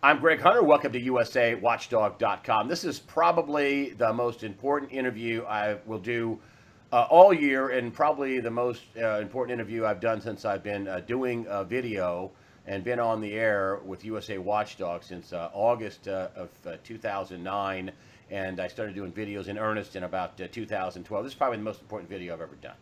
I'm Greg Hunter. Welcome to USAWatchdog.com. This is probably the most important interview I will do all year, and probably the most important interview I've done since I've been doing video and been on the air with USA Watchdog since August of 2009. And I started doing videos in earnest in about 2012. This is probably the most important video I've ever done.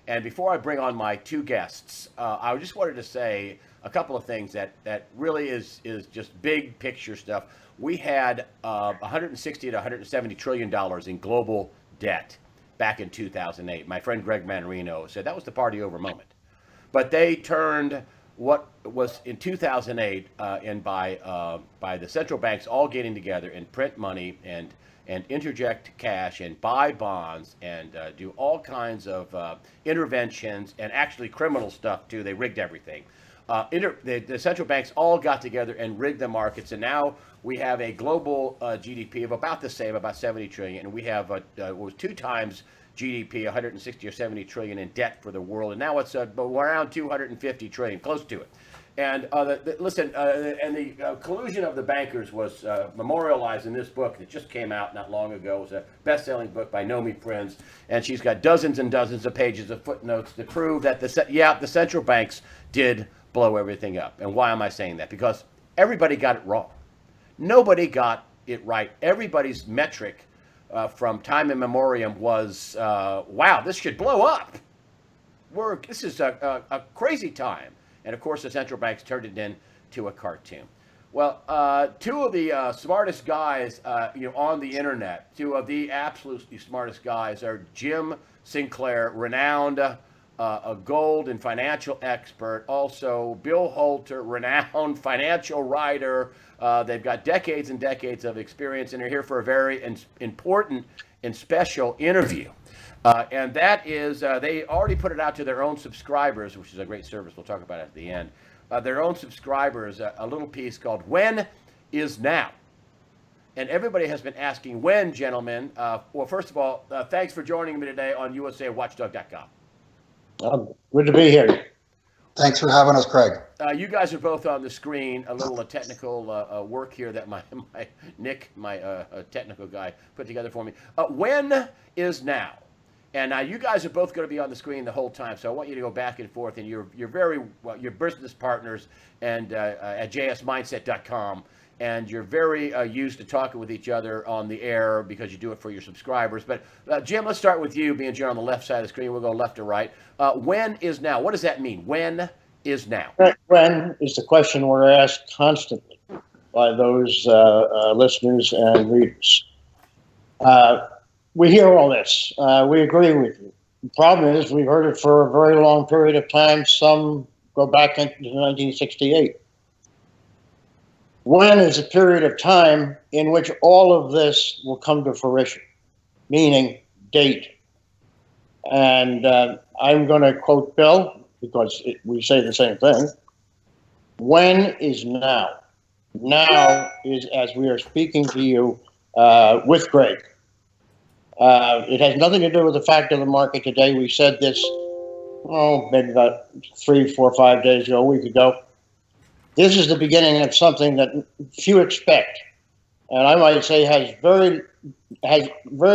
And before I bring on my two guests, I just wanted to say a couple of things that really is just big picture stuff. We had 160 to 170 trillion dollars in global debt back in 2008. My friend Greg Manarino said that was the party over moment. But they turned what was in 2008 and by the central banks all getting together and print money and interject cash and buy bonds and do all kinds of interventions and actually criminal stuff too. They rigged everything. The central banks all got together and rigged the markets, and now we have a global GDP of about the same, about 70 trillion, and we have what was two times GDP, 160 or 70 trillion in debt for the world, and now it's around 250 trillion, close to it. And the collusion of the bankers was memorialized in this book that just came out not long ago. It was a best-selling book by Nomi Prinz, and she's got dozens and dozens of pages of footnotes to prove that the central banks did blow everything up. And why am I saying that? Because everybody got it wrong. Nobody got it right. Everybody's metric from time immemorial was, wow, this should blow up. This is a crazy time. And of course, the central banks turned it into a cartoon. Well, two of the smartest guys, on the internet, two of the absolutely smartest guys are Jim Sinclair, renowned a gold and financial expert. Also, Bill Holter, renowned financial writer. They've got decades and decades of experience, and they're here for a very important and special interview. And that is, they already put it out to their own subscribers, which is a great service. We'll talk about it at the end. Their own subscribers, a little piece called When is Now? And everybody has been asking when, gentlemen. Well, first of all, thanks for joining me today on USAWatchdog.com. Good to be here. Thanks for having us, Craig. You guys are both on the screen. A little technical work here that my Nick, my technical guy, put together for me. When is now? And now you guys are both going to be on the screen the whole time, so I want you to go back and forth. And you're very well, you're business partners and at jsmindset.com, and you're very used to talking with each other on the air because you do it for your subscribers. But Jim, let's start with you, being you're on the left side of the screen. We'll go left to right. When is now? What does that mean? When is now? When is the question we're asked constantly by those listeners and readers. We hear all this. We agree with you. The problem is we've heard it for a very long period of time. Some go back into 1968. When is a period of time in which all of this will come to fruition, meaning date. And I'm going to quote Bill because we say the same thing. When is now? Now is as we are speaking to you with Greg. It has nothing to do with the fact of the market today. We said this, maybe about 3, 4, 5 days ago, a week ago. This is the beginning of something that few expect, and I might say has very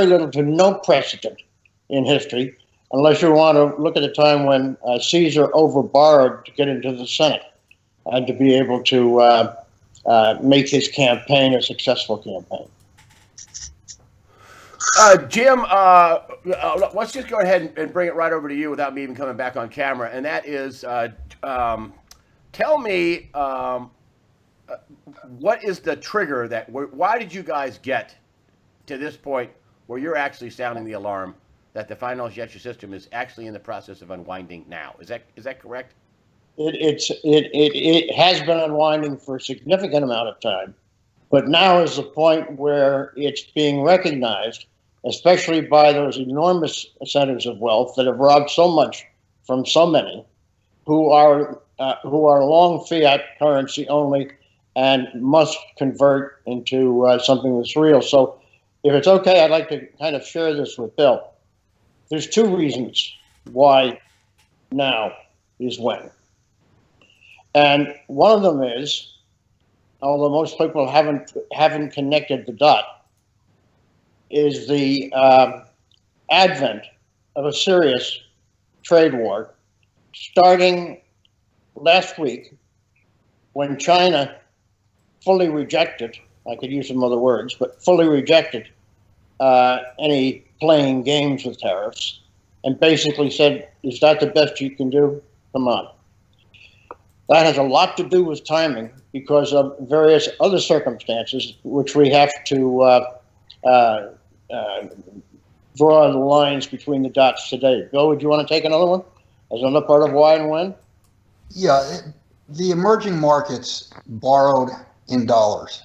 little to no precedent in history, unless you want to look at a time when Caesar overborrowed to get into the Senate and to be able to make his campaign a successful campaign. Jim, let's just go ahead and bring it right over to you without me even coming back on camera. And that is, tell me, what is the trigger why did you guys get to this point where you're actually sounding the alarm that the financial system is actually in the process of unwinding now? Is that correct? It has been unwinding for a significant amount of time, but now is the point where it's being recognized, especially by those enormous centers of wealth that have robbed so much from so many, who are long fiat currency only and must convert into something that's real. So if it's okay, I'd like to kind of share this with Bill. There's two reasons why now is when. And one of them is although most people haven't connected the dot, is the advent of a serious trade war starting last week when China fully rejected, I could use some other words, but fully rejected any playing games with tariffs and basically said, is that the best you can do? Come on. That has a lot to do with timing because of various other circumstances, which we have to uh, draw the lines between the dots today. Bill, would you want to take another one as another part of why and when? Yeah, the emerging markets borrowed in dollars,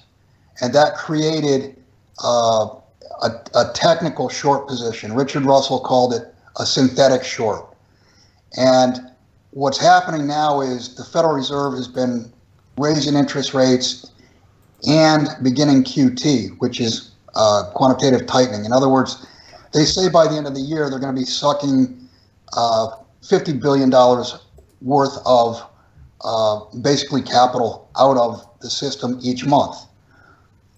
and that created a technical short position. Richard Russell called it a synthetic short. And what's happening now is the Federal Reserve has been raising interest rates and beginning QT, which is quantitative tightening. In other words, they say by the end of the year they're going to be sucking $50 billion worth of basically capital out of the system each month.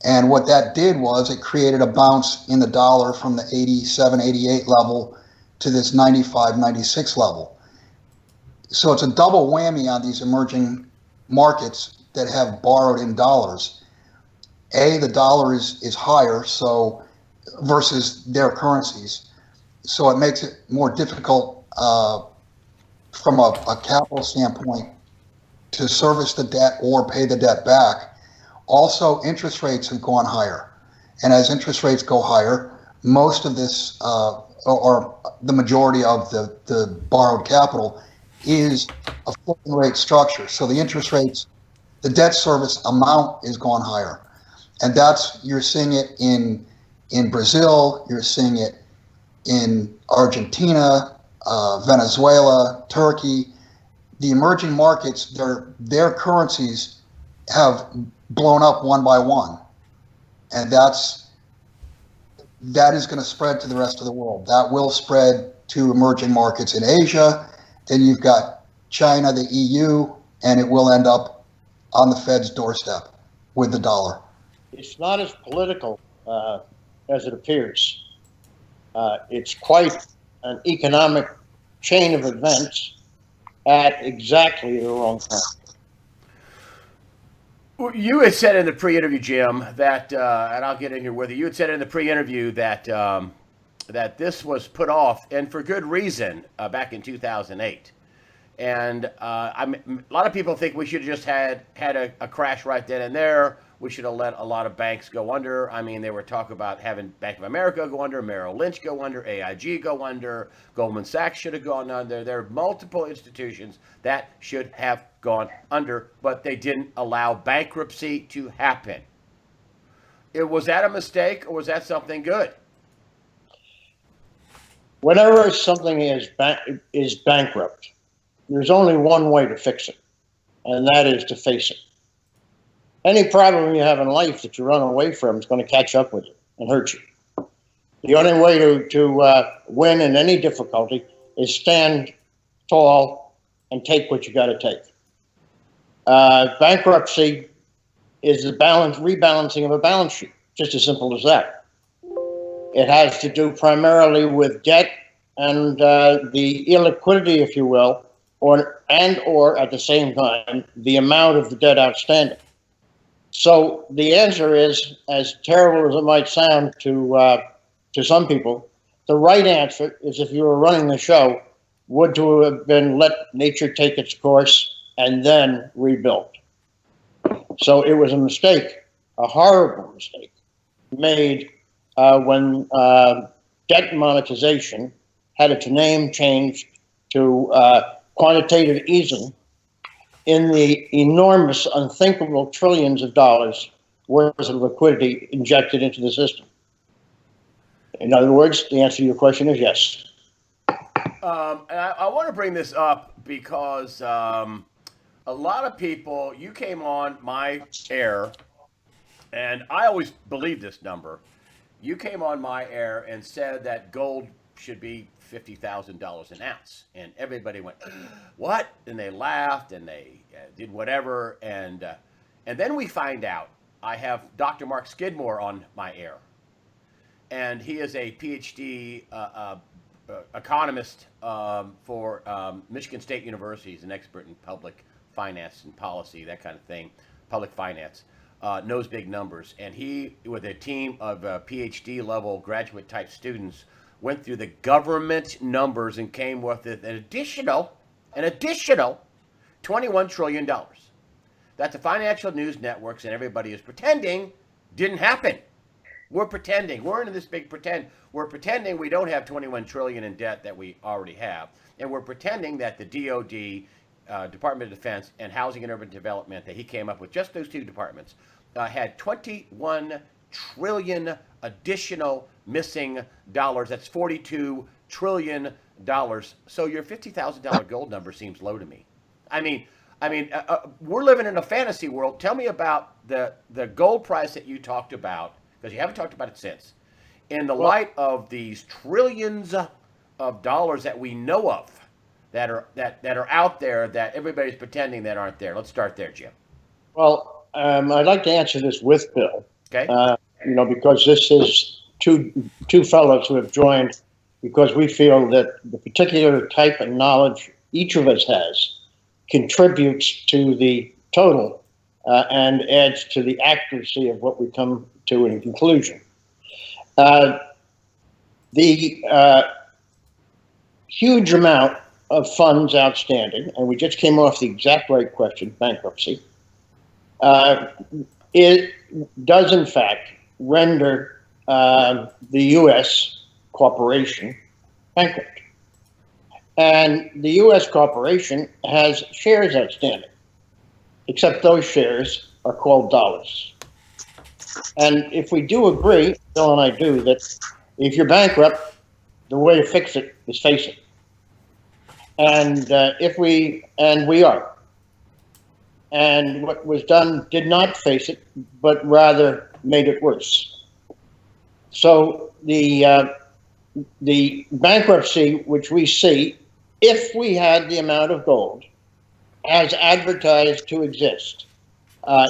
And what that did was it created a bounce in the dollar from the 87, 88 level to this 95, 96 level. So it's a double whammy on these emerging markets that have borrowed in dollars. A, the dollar is higher, so versus their currencies. So it makes it more difficult from a capital standpoint to service the debt or pay the debt back. Also, interest rates have gone higher. And as interest rates go higher, most of this, or the majority of the borrowed capital, is a floating rate structure. So the interest rates, the debt service amount is gone higher. And you're seeing it in Brazil, you're seeing it in Argentina, Venezuela, Turkey. The emerging markets, their currencies have blown up one by one. And that is going to spread to the rest of the world. That will spread to emerging markets in Asia. Then you've got China, the EU, and it will end up on the Fed's doorstep with the dollar. It's not as political as it appears. It's quite an economic chain of events at exactly the wrong time. You had said in the pre-interview, Jim, that, and I'll get in here with you. You had said in the pre-interview that that this was put off, and for good reason, back in 2008. And a lot of people think we should have just had a crash right then and there. We should have let a lot of banks go under. I mean, they were talking about having Bank of America go under, Merrill Lynch go under, AIG go under, Goldman Sachs should have gone under. There are multiple institutions that should have gone under, but they didn't allow bankruptcy to happen. Was that a mistake, or was that something good? Whenever something is bankrupt, there's only one way to fix it, and that is to face it. Any problem you have in life that you run away from is going to catch up with you and hurt you. The only way to win in any difficulty is stand tall and take what you got to take. Bankruptcy is the rebalancing of a balance sheet, just as simple as that. It has to do primarily with debt and the illiquidity, if you will, or at the same time, the amount of the debt outstanding. So the answer is, as terrible as it might sound to some people, the right answer is, if you were running the show, would to have been let nature take its course and then rebuild. So it was a mistake, a horrible mistake, made when debt monetization had its name changed to quantitative easing in the enormous, unthinkable trillions of dollars worth of liquidity injected into the system. In other words, the answer to your question is yes. And I want to bring this up because a lot of people, you came on my air, and I always believed this number. You came on my air and said that gold should be $50,000 an ounce, and everybody went, "What?" And they laughed and they did whatever, and And then we find out I have Dr. Mark Skidmore on my air. And he is a PhD economist for Michigan State University. He's an expert in public finance and policy, that kind of thing, public finance. Knows big numbers. And he, with a team of PhD level graduate type students, went through the government numbers and came with an additional $21 trillion that the financial news networks and everybody is pretending didn't happen. We're pretending. We're in this big pretend. We're pretending we don't have 21 trillion in debt that we already have, and we're pretending that the DOD, Department of Defense, and Housing and Urban Development, that he came up with, just those two departments, had 21 trillion additional missing dollars. That's $42 trillion. So your $50,000 gold number seems low to me. I mean, we're living in a fantasy world. Tell me about the gold price that you talked about, because you haven't talked about it since, in the light of these trillions of dollars that we know of that are out there that everybody's pretending that aren't there. Let's start there, Jim. Well, I'd like to answer this with Bill. Okay. Because this is two fellows who have joined because we feel that the particular type of knowledge each of us has contributes to the total and adds to the accuracy of what we come to in conclusion. The huge amount of funds outstanding, and we just came off the exact right question, bankruptcy, it does in fact render the U.S. corporation bankrupt. And the U.S. corporation has shares outstanding, except those shares are called dollars. And if we do agree, Bill and I do, that if you're bankrupt, the way to fix it is face it. And we are. And what was done did not face it, but rather made it worse. So the bankruptcy which we see, if we had the amount of gold as advertised to exist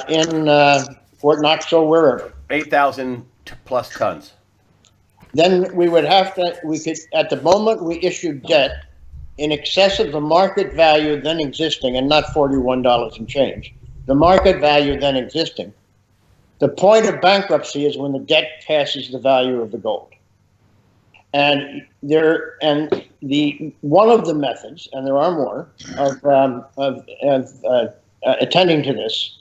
in Fort Knox or wherever, 8,000 plus tons. then we would have to, we could, at the moment we issued debt in excess of the market value then existing, and not $41 and change, the market value then existing. The point of bankruptcy is when the debt passes the value of the gold. And one of the methods, and there are more, of attending to this,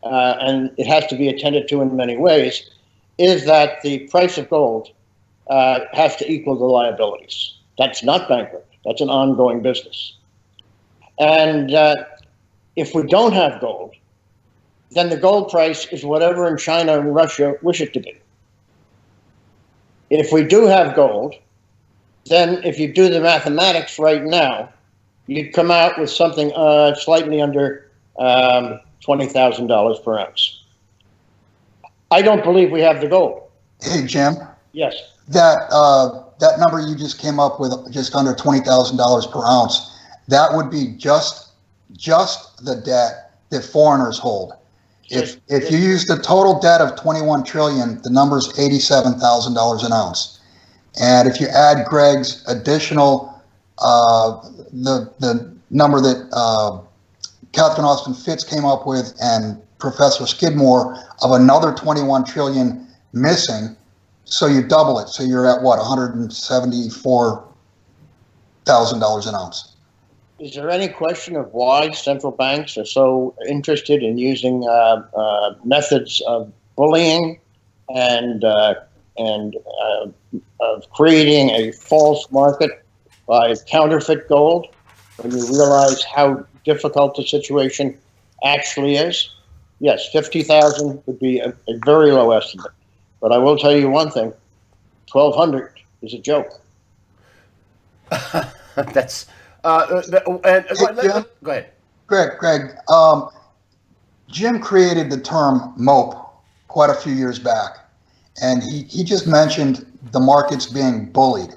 and it has to be attended to in many ways, is that the price of gold has to equal the liabilities. That's not bankrupt. That's an ongoing business. And if we don't have gold, then the gold price is whatever in China and Russia wish it to be. If we do have gold, then if you do the mathematics right now, you'd come out with something slightly under $20,000 per ounce. I don't believe we have the gold. Hey, Jim. Yes. That number you just came up with, just under $20,000 per ounce, that would be just the debt that foreigners hold. If you use the total debt of 21 trillion, the number is $87,000 an ounce. And if you add Greg's additional, the number that Catherine Austin Fitz came up with and Professor Skidmore of another 21 trillion missing, so you double it. So you're at what, $174,000 an ounce. Is there any question of why central banks are so interested in using methods of bullying and of creating a false market by counterfeit gold, when you realize how difficult the situation actually is? Yes, 50,000 would be a very low estimate. But I will tell you one thing, 1,200 is a joke. That's go ahead. Greg, Jim created the term mope quite a few years back, and he just mentioned the markets being bullied.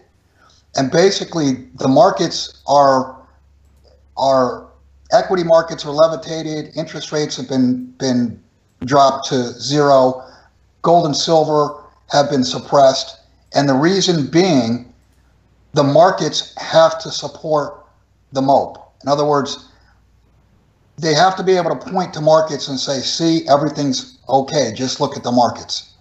And basically, the markets are equity markets are levitated, interest rates have been dropped to zero. Gold and silver have been suppressed. And the reason being, the markets have to support the MOPE. In other words, they have to be able to point to markets and say, see, everything's okay, just look at the markets.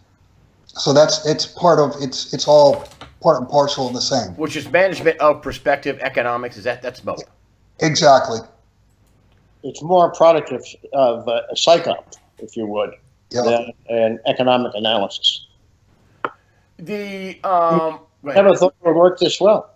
So it's all part and parcel of the same. Which is management of perspective economics. That's MOPE? Exactly. It's more a product of a psyop, if you would, Yeah. than an economic analysis. Go ahead. Never thought it would work this well.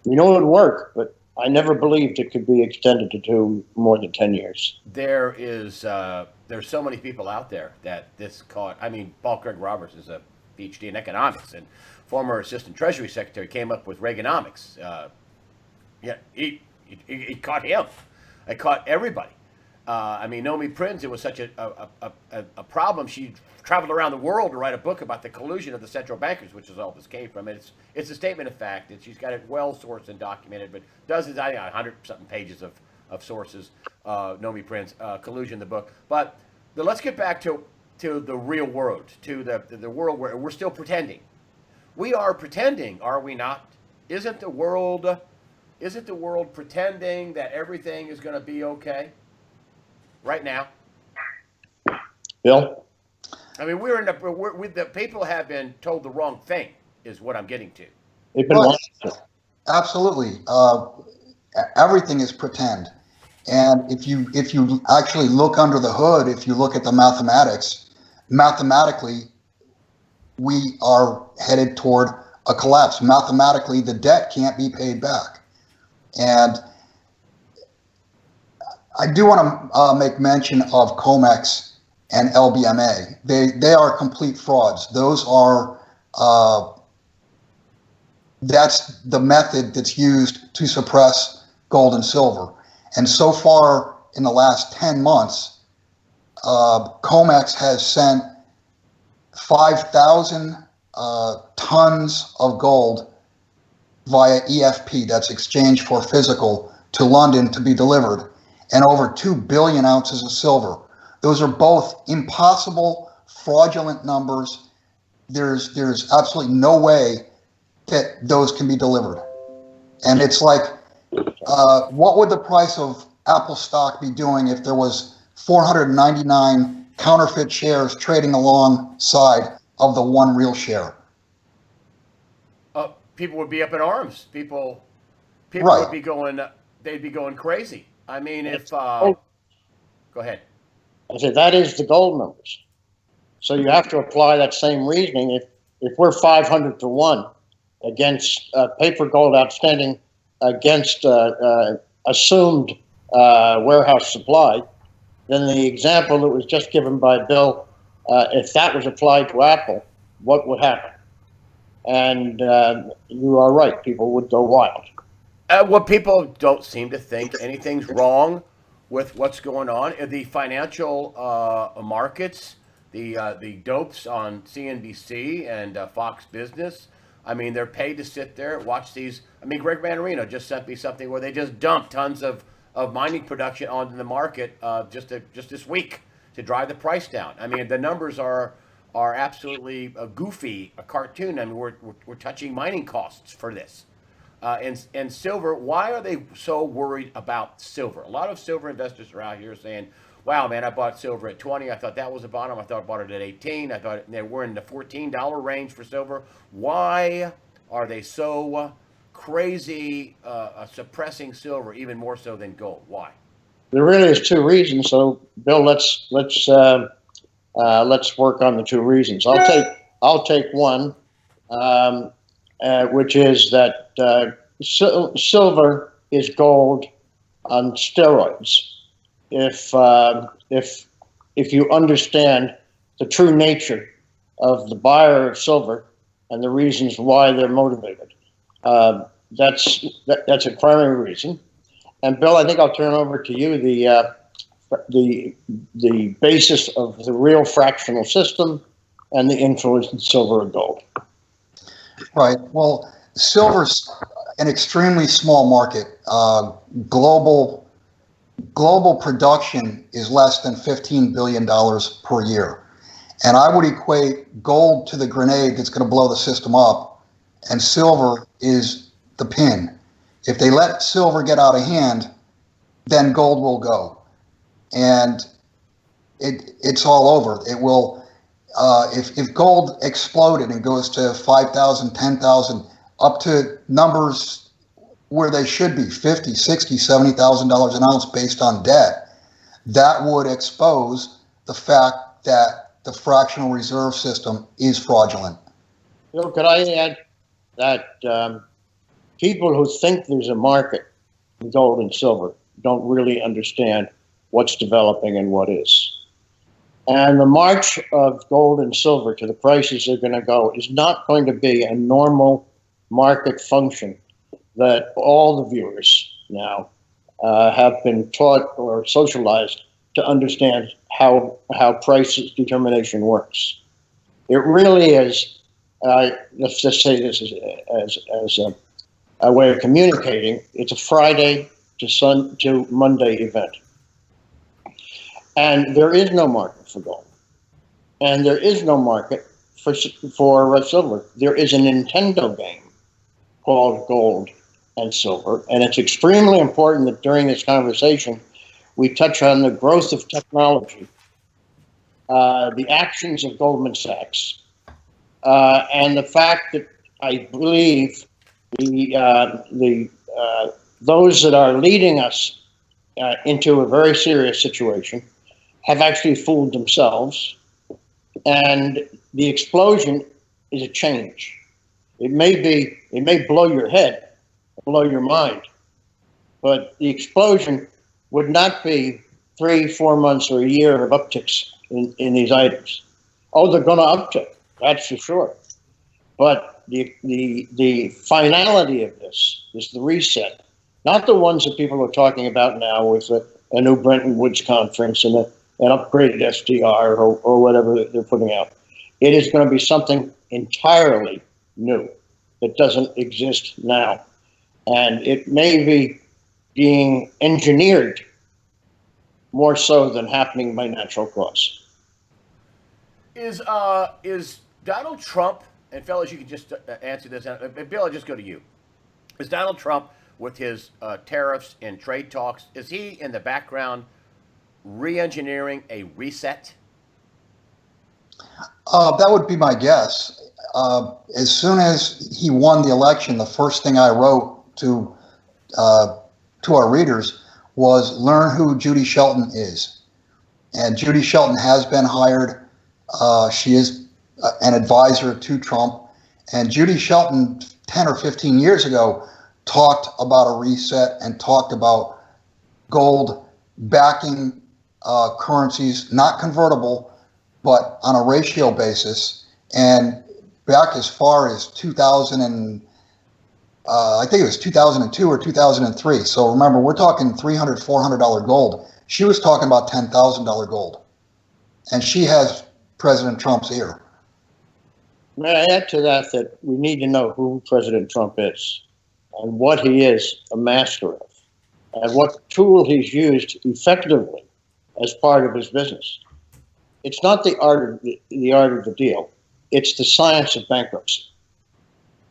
We know it would work, but I never believed it could be extended to more than 10 years. There's so many people out there that this caught. I mean, Paul Craig Roberts is a PhD in economics and former Assistant Treasury Secretary, came up with Reaganomics. It caught him. It caught everybody. I mean, Nomi Prinz, it was such a problem. She traveled around the world to write a book about the collusion of the central bankers, which is all this came from. It's a statement of fact. She's got it well sourced and documented, but dozens, 100-something pages of sources. Nomi Prinz, collusion, the book. But let's get back to the real world, to the world where we're still pretending. We are pretending, are we not? Isn't the world pretending that everything is going to be okay right now? Bill? I mean, the people have been told the wrong thing, is what I'm getting to. They've been Well, watching. absolutely. Everything is pretend. And if you actually look under the hood, if you look at the mathematically, we are headed toward a collapse. Mathematically, the debt can't be paid back. And I do want to make mention of COMEX and LBMA. They are complete frauds. Those are that's the method that's used to suppress gold and silver. And so far in the last 10 months, COMEX has sent 5,000 tons of gold via EFP, that's exchange for physical, to London to be delivered, and over 2 billion ounces of silver. Those are both impossible, fraudulent numbers. There's absolutely no way that those can be delivered. And it's like, what would the price of Apple stock be doing if there was 499 counterfeit shares trading alongside of the one real share? People would be up in arms. People Right. would be going. They'd be going crazy. I mean, if go ahead. I said, that is the gold numbers. So you have to apply that same reasoning. If we're 500 to 1 against paper gold outstanding against assumed warehouse supply, then the example that was just given by Bill, if that was applied to Apple, what would happen? And you are right, people would go wild. What people don't seem to think anything's wrong with what's going on. The financial markets, the dopes on CNBC and Fox Business, I mean, they're paid to sit there, watch these. I mean, Greg Manarino just sent me something where they just dumped tons of mining production onto the market just this week to drive the price down. I mean, the numbers are absolutely goofy, a cartoon. I mean, we're touching mining costs for this. And silver, why are they so worried about silver? A lot of silver investors are out here saying, wow, man, I bought silver at 20. I thought that was the bottom. I thought I bought it at 18. I thought we're in the $14 range for silver. Why are they so crazy suppressing silver even more so than gold? Why? There really is two reasons. So, Bill, let's work on the two reasons. I'll take one, which is that silver is gold on steroids. If you understand the true nature of the buyer of silver and the reasons why they're motivated, that's a primary reason. And Bill, I think I'll turn over to you the basis of the real fractional system and the influence in silver and gold. Right. Well, silver's an extremely small market. Global global production is less than $15 billion per year. And I would equate gold to the grenade that's going to blow the system up, and silver is the pin. If they let silver get out of hand, then gold will go. And it's all over. It will, if gold exploded and goes to 5,000, 10,000, up to numbers where they should be, 50, 60, $70,000 an ounce based on debt, that would expose the fact that the fractional reserve system is fraudulent. Bill, could I add that people who think there's a market in gold and silver don't really understand what's developing and what is. And the march of gold and silver to the prices they're going to go is not going to be a normal market function that all the viewers now have been taught or socialized to understand how price determination works. It really is, let's just say this as a way of communicating, it's a Friday to Monday event. And there is no market for gold. And there is no market for silver. There is a Nintendo game called Gold and Silver. And it's extremely important that during this conversation, we touch on the growth of technology, the actions of Goldman Sachs, and the fact that I believe those that are leading us into a very serious situation have actually fooled themselves, and the explosion is a change. It may blow your head, blow your mind, but the explosion would not be 3-4 months or a year of upticks in these items. Oh, they're going to uptick, that's for sure. But the finality of this is the reset, not the ones that people are talking about now with a new Bretton Woods conference and an upgraded SDR or whatever they're putting out. It is going to be something entirely new that doesn't exist now. And it may be being engineered more so than happening by natural cause. Is Donald Trump, and fellas, you can just answer this. Bill, I'll just go to you. Is Donald Trump, with his tariffs and trade talks, is he in the background re-engineering a reset? That would be my guess. As soon as he won the election, the first thing I wrote to our readers was learn who Judy Shelton is. And Judy Shelton has been hired. She is an advisor to Trump. And Judy Shelton, 10 or 15 years ago, talked about a reset and talked about gold backing currencies, not convertible, but on a ratio basis. And back as far as 2000 and I think it was 2002 or 2003. So remember, we're talking $300, $400 gold. She was talking about $10,000 gold. And she has President Trump's ear. May I add to that we need to know who President Trump is and what he is a master of and what tool he's used effectively as part of his business. It's not the art of the deal. It's the science of bankruptcy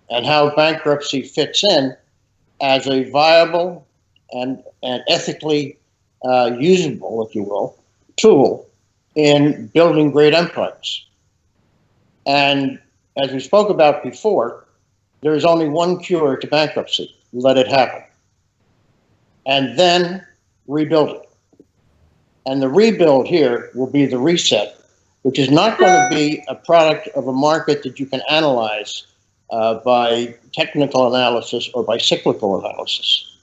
and how bankruptcy fits in as a viable and ethically usable, if you will, tool in building great empires. And as we spoke about before, there is only one cure to bankruptcy: let it happen. And then rebuild it. And the rebuild here will be the reset, which is not going to be a product of a market that you can analyze by technical analysis or by cyclical analysis.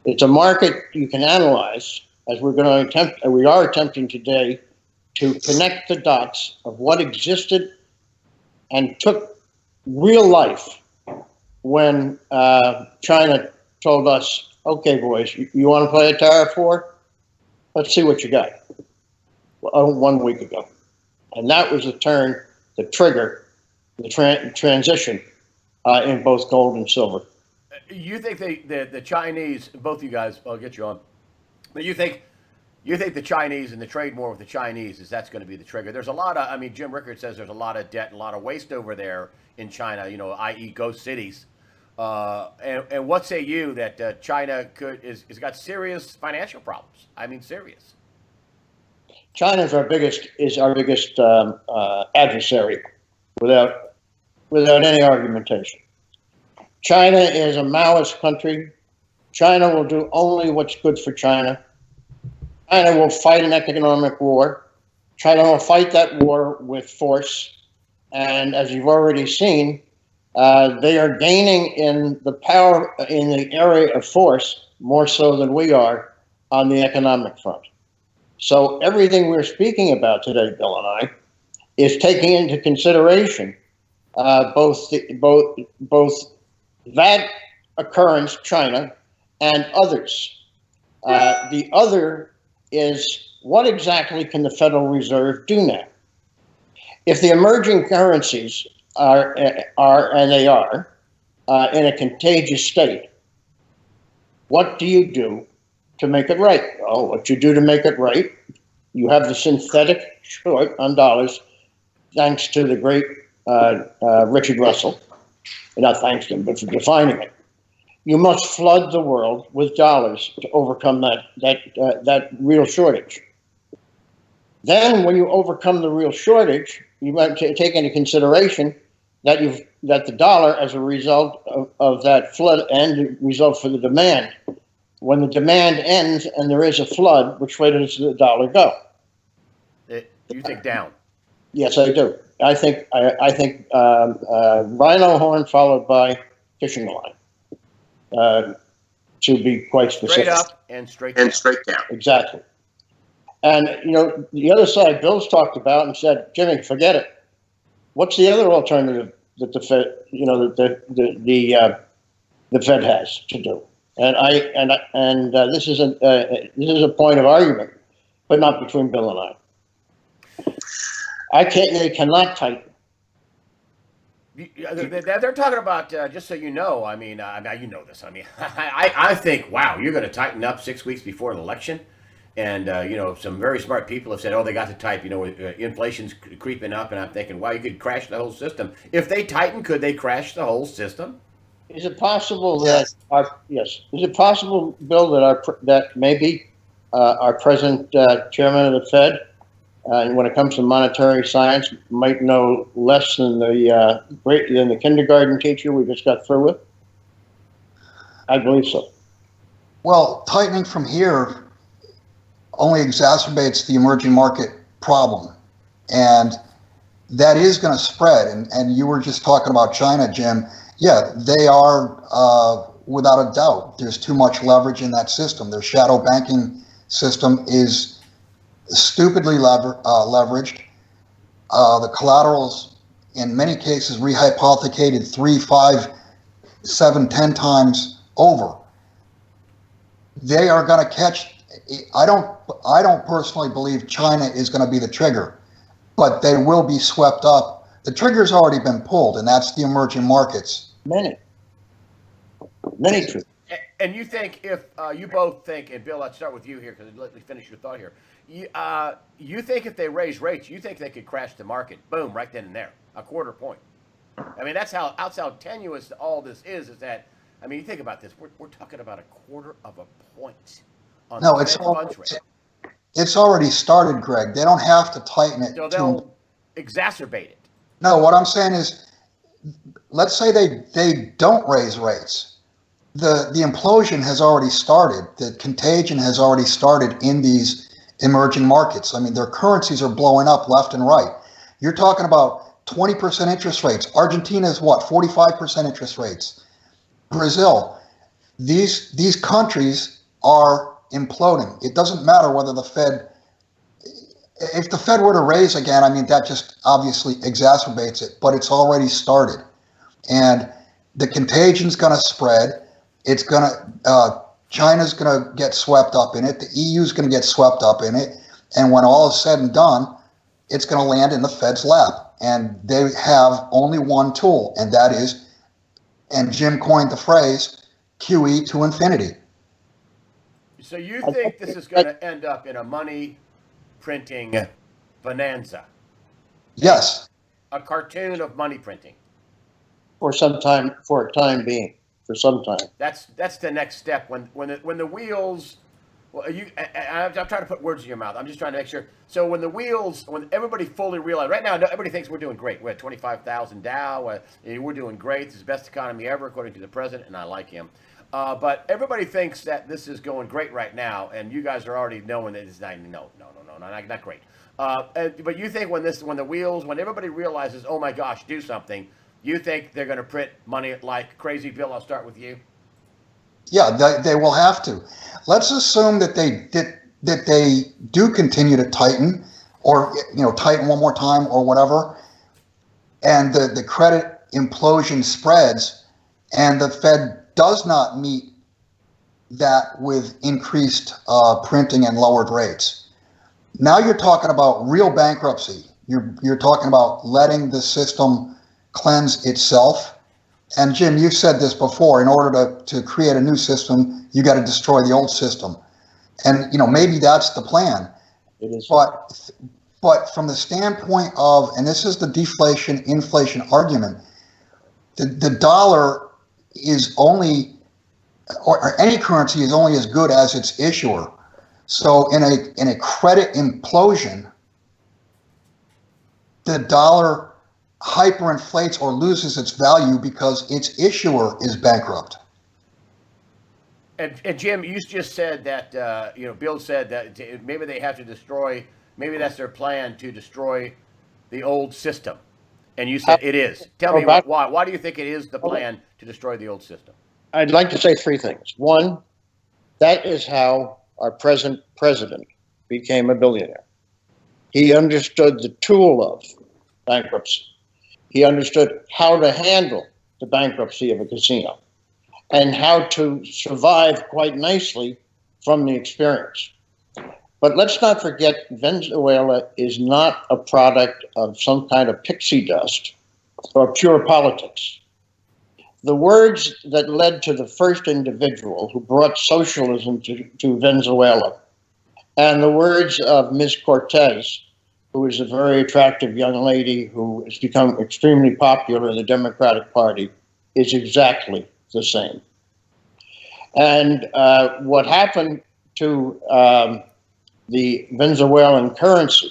It's a market you can analyze, as we are attempting today, to connect the dots of what existed and took real life when China told us, okay, boys, you want to play a tariff war? Let's see what you got. Well, 1 week ago. And that was the trigger, the transition in both gold and silver. You think the Chinese, both of you guys, I'll get you on, but you think You think the Chinese and the trade war with the Chinese that's going to be the trigger? There's a lot of, I mean, Jim Rickard says there's a lot of debt and a lot of waste over there in China, i.e., ghost cities. And what say you that China is got serious financial problems? I mean, serious. China is our biggest adversary, without any argumentation. China is a Maoist country. China will do only what's good for China. China will fight an economic war. China will fight that war with force. And as you've already seen, they are gaining in the power in the area of force more so than we are on the economic front. So everything we're speaking about today, Bill and I, is taking into consideration both that occurrence, China, and others. The other is, what exactly can the Federal Reserve do now? If the emerging currencies are and they are in a contagious state, what do you do to make it right? Well, what you do to make it right, you have the synthetic short on dollars, thanks to the great Richard Russell. Not thanks to him, but for defining it. You must flood the world with dollars to overcome that real shortage. Then, when you overcome the real shortage, you might take into consideration that the dollar, as a result of that flood, and result for the demand. When the demand ends and there is a flood, which way does the dollar go? You think down? Yes, I do. I think rhino horn followed by fishing line. To be quite specific. Straight up and straight down. Exactly. And the other side, Bill's talked about and said, Jimmy, forget it. What's the other alternative that the Fed, the Fed has to do? And this is a point of argument, but not between Bill and I. They cannot tighten. They're talking about, just so you know, I mean, you know this. I mean, I think, wow, you're going to tighten up 6 weeks before an election. And, some very smart people have said, oh, they got to tighten, inflation's creeping up. And I'm thinking, wow, you could crash the whole system. If they tighten, could they crash the whole system? Is it possible that yes? Is it possible, Bill, that maybe our present chairman of the Fed, when it comes to monetary science, might know less than the kindergarten teacher we just got through with? I believe so. Well, tightening from here only exacerbates the emerging market problem, and that is going to spread. And you were just talking about China, Jim. Yeah, they are, without a doubt, there's too much leverage in that system. Their shadow banking system is stupidly leveraged. The collaterals, in many cases, rehypothecated 3, 5, 7, 10 times over. They are going to catch. I don't personally believe China is going to be the trigger, but they will be swept up. The trigger's already been pulled, and that's the emerging markets. Many triggers. And you think if you both think, and Bill, let's start with you here because let me finish your thought here. You think if they raise rates, you think they could crash the market? Boom, right then and there, a quarter point. I mean, that's how tenuous all this is. Is that? I mean, you think about this. We're talking about a quarter of a point on the Fed funds rate. It's already started, Greg. They don't have to tighten it. So they'll exacerbate it. No, what I'm saying is, let's say they don't raise rates. The implosion has already started. The contagion has already started in these emerging markets. I mean, their currencies are blowing up left and right. You're talking about 20% interest rates. Argentina is what? 45% interest rates. Brazil. These countries are imploding. It doesn't matter whether the Fed, if the Fed were to raise again, I mean, that just obviously exacerbates it, but it's already started. And the contagion's going to spread. It's going to, China's going to get swept up in it. The EU's going to get swept up in it. And when all is said and done, it's going to land in the Fed's lap. And they have only one tool, and that is, and Jim coined the phrase, QE to infinity. So you think this is going to end up in a money printing bonanza? Yes. A cartoon of money printing. for some time, for a time being, for some time. That's the next step when the wheels. Well, I'm trying to put words in your mouth. I'm just trying to make sure. So when everybody fully realizes, right now, everybody thinks we're doing great. We're at 25,000 Dow. We're doing great. It's the best economy ever, according to the president, and I like him. But everybody thinks that this is going great right now, and you guys are already knowing that it's not. No, not great. But you think when everybody realizes, oh my gosh, do something. You think they're going to print money like crazy? Bill, I'll start with you. Yeah, they will have to. Let's assume that they do continue to tighten, or tighten one more time or whatever, and the credit implosion spreads, and the Fed does not meet that with increased printing and lowered rates. Now you're talking about real bankruptcy. You're talking about letting the system cleanse itself. And Jim, you've said this before, in order to create a new system, you got to destroy the old system. And, maybe that's the plan. It is. But from the standpoint of, and this is the deflation, inflation argument, the dollar is only, or any currency is only as good as its issuer. So in a credit implosion, the dollar hyperinflates or loses its value because its issuer is bankrupt. And Jim, you just said that Bill said that maybe they have to destroy. Maybe that's their plan, to destroy the old system. And you said it is. Tell me why. Why do you think it is the plan to destroy the old system? I'd like to say three things. One, that is how our present president became a billionaire. He understood the tool of bankruptcy. He understood how to handle the bankruptcy of a casino and how to survive quite nicely from the experience. But let's not forget, Venezuela is not a product of some kind of pixie dust or pure politics. The words that led to the first individual who brought socialism to Venezuela, and the words of Ms. Cortez, who is a very attractive young lady who has become extremely popular in the Democratic Party, is exactly the same. And what happened to the Venezuelan currency,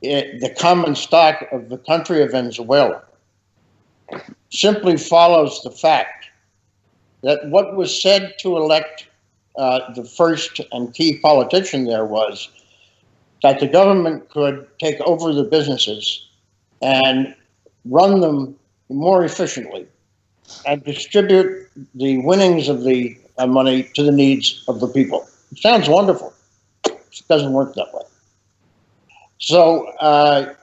the common stock of the country of Venezuela, simply follows the fact that what was said to elect the first and key politician there was that the government could take over the businesses and run them more efficiently and distribute the winnings of the money to the needs of the people. It sounds wonderful. It doesn't work that way. So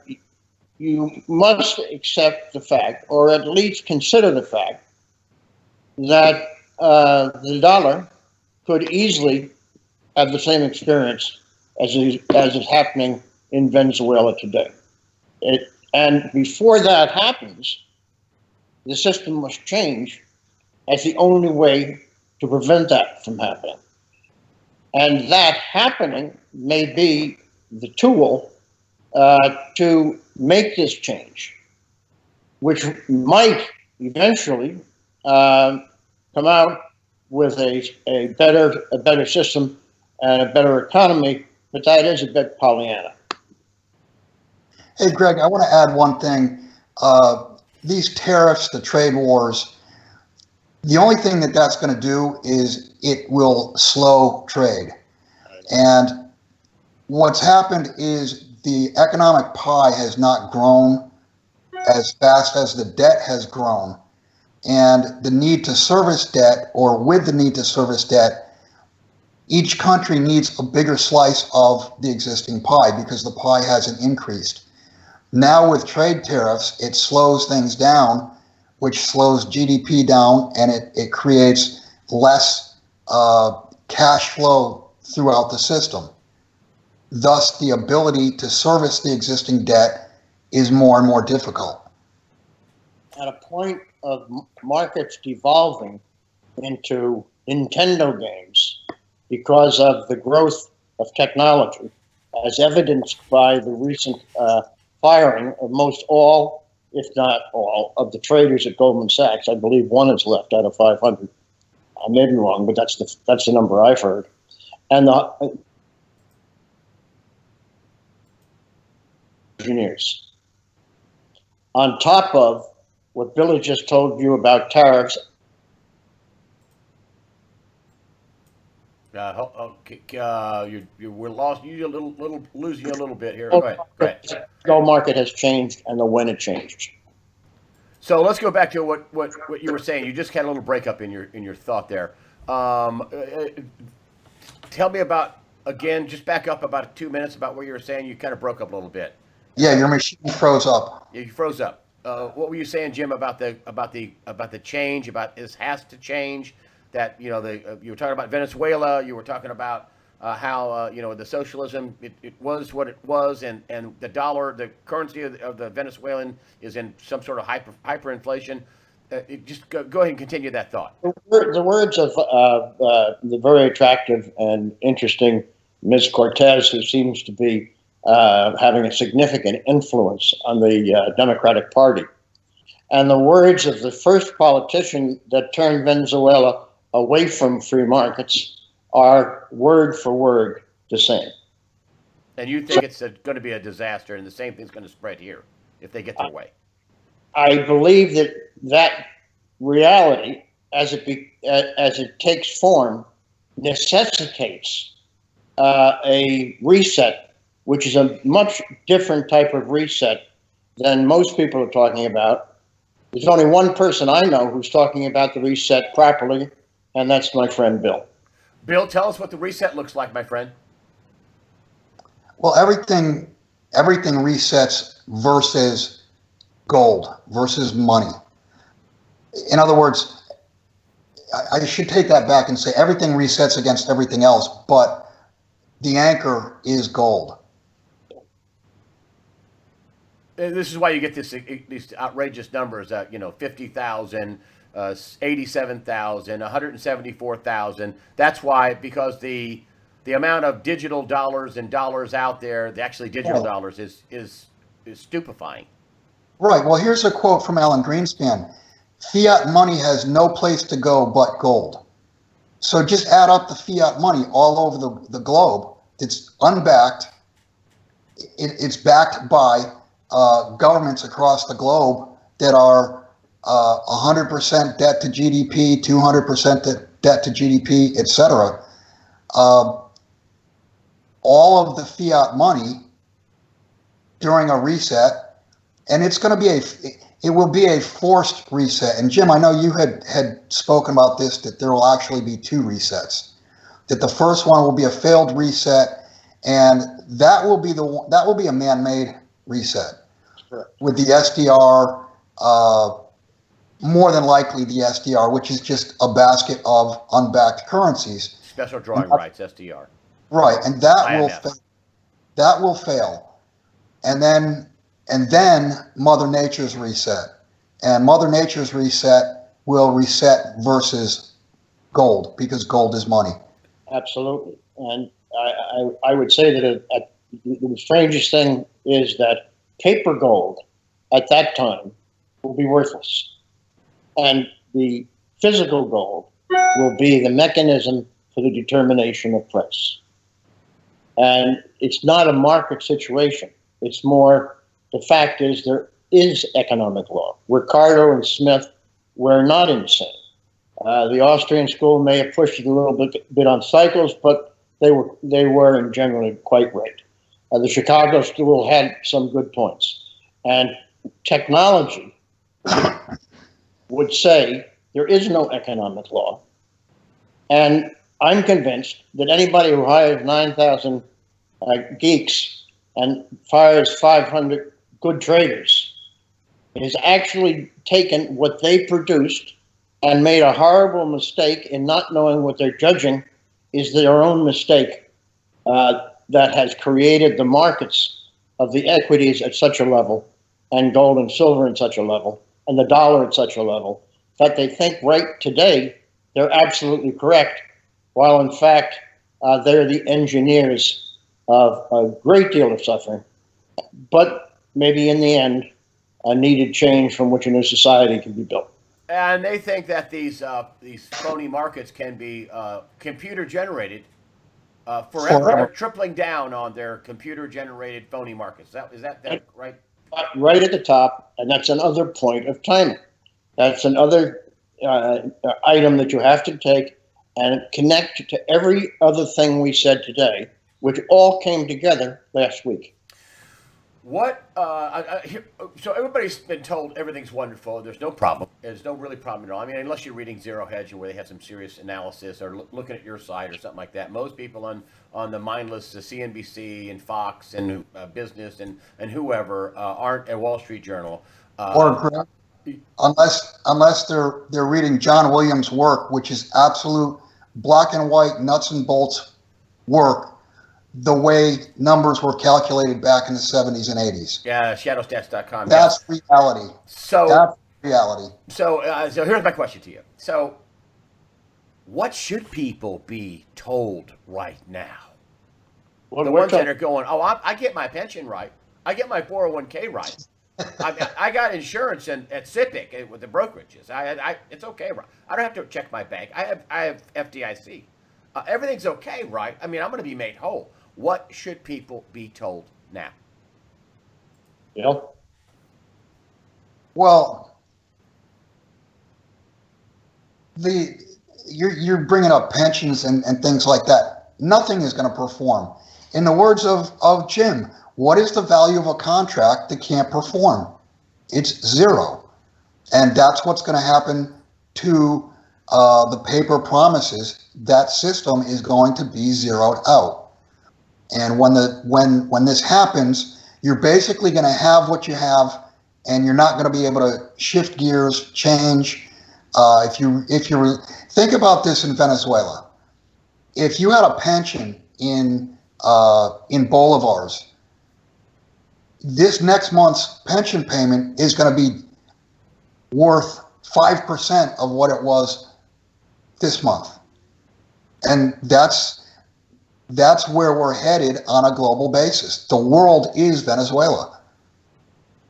you must accept the fact, or at least consider the fact, that the dollar could easily have the same experience as is happening in Venezuela today. And before that happens, the system must change as the only way to prevent that from happening. And that happening may be the tool to make this change, which might eventually come out with a better system and a better economy, but that is a bit Pollyanna. Hey, Greg, I want to add one thing. These tariffs, the trade wars, the only thing that's going to do is it will slow trade. And what's happened is the economic pie has not grown as fast as the debt has grown. And the need to service debt, or with the need to service debt, each country needs a bigger slice of the existing pie because the pie hasn't increased. Now with trade tariffs, it slows things down, which slows GDP down, and it creates less cash flow throughout the system. Thus, the ability to service the existing debt is more and more difficult. At a point of markets devolving into Nintendo games, because of the growth of technology, as evidenced by the recent firing of most all, if not all, of the traders at Goldman Sachs. I believe one is left out of 500. I may be wrong, but that's the number I've heard. And the engineers. On top of what Bill has just told you about tariffs. We're lost. You're losing you a little bit here. Go ahead. Go ahead. The gold market has changed, and the when it changed. So let's go back to what you were saying. You just had a little breakup in your thought there. Tell me about, again, just back up about 2 minutes about what you were saying. You kind of broke up a little bit. Yeah, your machine froze up. Yeah, you froze up. What were you saying, Jim, about the change? About this has to change. That you were talking about Venezuela. You were talking about how the socialism it was what it was, and the dollar, the currency of the Venezuelan is in some sort of hyperinflation. Just go ahead and continue that thought. The words of the very attractive and interesting Ms. Cortez, who seems to be having a significant influence on the Democratic Party, and the words of the first politician that turned Venezuela away from free markets are word for word the same. And you think it's going to be a disaster, and the same thing's going to spread here if they get their way? I believe that reality, as it takes form, necessitates a reset, which is a much different type of reset than most people are talking about. There's only one person I know who's talking about the reset properly, and that's my friend Bill. Bill, tell us what the reset looks like, my friend. Well, everything resets versus gold, versus money. In other words, I should take that back and say everything resets against everything else, but the anchor is gold. This is why you get these outrageous numbers, 50,000, 87,000, 174,000. That's why, because the amount of digital dollars and dollars out there, the actually digital dollars, is stupefying. Right. Well, here's a quote from Alan Greenspan. Fiat money has no place to go but gold. So just add up the fiat money all over the globe. It's unbacked. It's backed by governments across the globe that are 100% debt to GDP, 200% debt to GDP, etc. All of the fiat money during a reset, and it's going to be it will be a forced reset. And Jim, I know you had spoken about this, that there will actually be two resets. That the first one will be a failed reset, and that will be a man-made reset. Sure. With the SDR, more than likely the SDR, which is just a basket of unbacked currencies. Special drawing rights, SDR. Right, and that will fail, and then Mother Nature's reset, and Mother Nature's reset will reset versus gold, because gold is money. Absolutely, and I would say that the strangest thing is that paper gold at that time will be worthless, and the physical gold will be the mechanism for the determination of price. And it's not a market situation. It's more, the fact is there is economic law. Ricardo and Smith were not insane. The Austrian school may have pushed it a little bit on cycles, but they were in generally quite right. The Chicago school had some good points. And technology would say there is no economic law. And I'm convinced that anybody who hires 9,000 geeks and fires 500 good traders has actually taken what they produced and made a horrible mistake in not knowing what they're judging is their own mistake that has created the markets of the equities at such a level, and gold and silver at such a level, and the dollar at such a level, that they think right today they're absolutely correct, while in fact they're the engineers of a great deal of suffering, but maybe in the end, a needed change from which a new society can be built. And they think that these phony markets can be computer generated forever. They're tripling down on their computer generated phony markets. Is that right? Right at the top, and that's another point of timing. That's another item that you have to take and connect to every other thing we said today, which all came together last week. What? So everybody's been told everything's wonderful. There's no problem. There's no really problem at all. I mean, unless you're reading Zero Hedge, where they have some serious analysis, or looking at your site or something like that. Most people on the mindless CNBC and Fox and Business and whoever aren't a Wall Street Journal. Or unless they're reading John Williams' work, which is absolute black and white, nuts and bolts work, the way numbers were calculated back in the 70s and 80s. Yeah, shadowstats.com. That's reality. That's reality. So here's my question to you. So what should people be told right now? The ones that are going, I get my pension right. I get my 401k right. I got insurance at SIPC with the brokerages. It's okay, right? I don't have to check my bank. I have FDIC. Everything's okay, right? I mean, I'm going to be made whole. What should people be told now? Bill? Well, you're bringing up pensions and things like that. Nothing is going to perform. In the words of Jim, what is the value of a contract that can't perform? It's zero. And that's what's going to happen to the paper promises. That system is going to be zeroed out. And when this happens, you're basically going to have what you have, and you're not going to be able to shift gears, change. If you think about this in Venezuela, if you had a pension in bolivars, this next month's pension payment is going to be worth 5% of what it was this month, and that's where we're headed on a global basis. The world is Venezuela.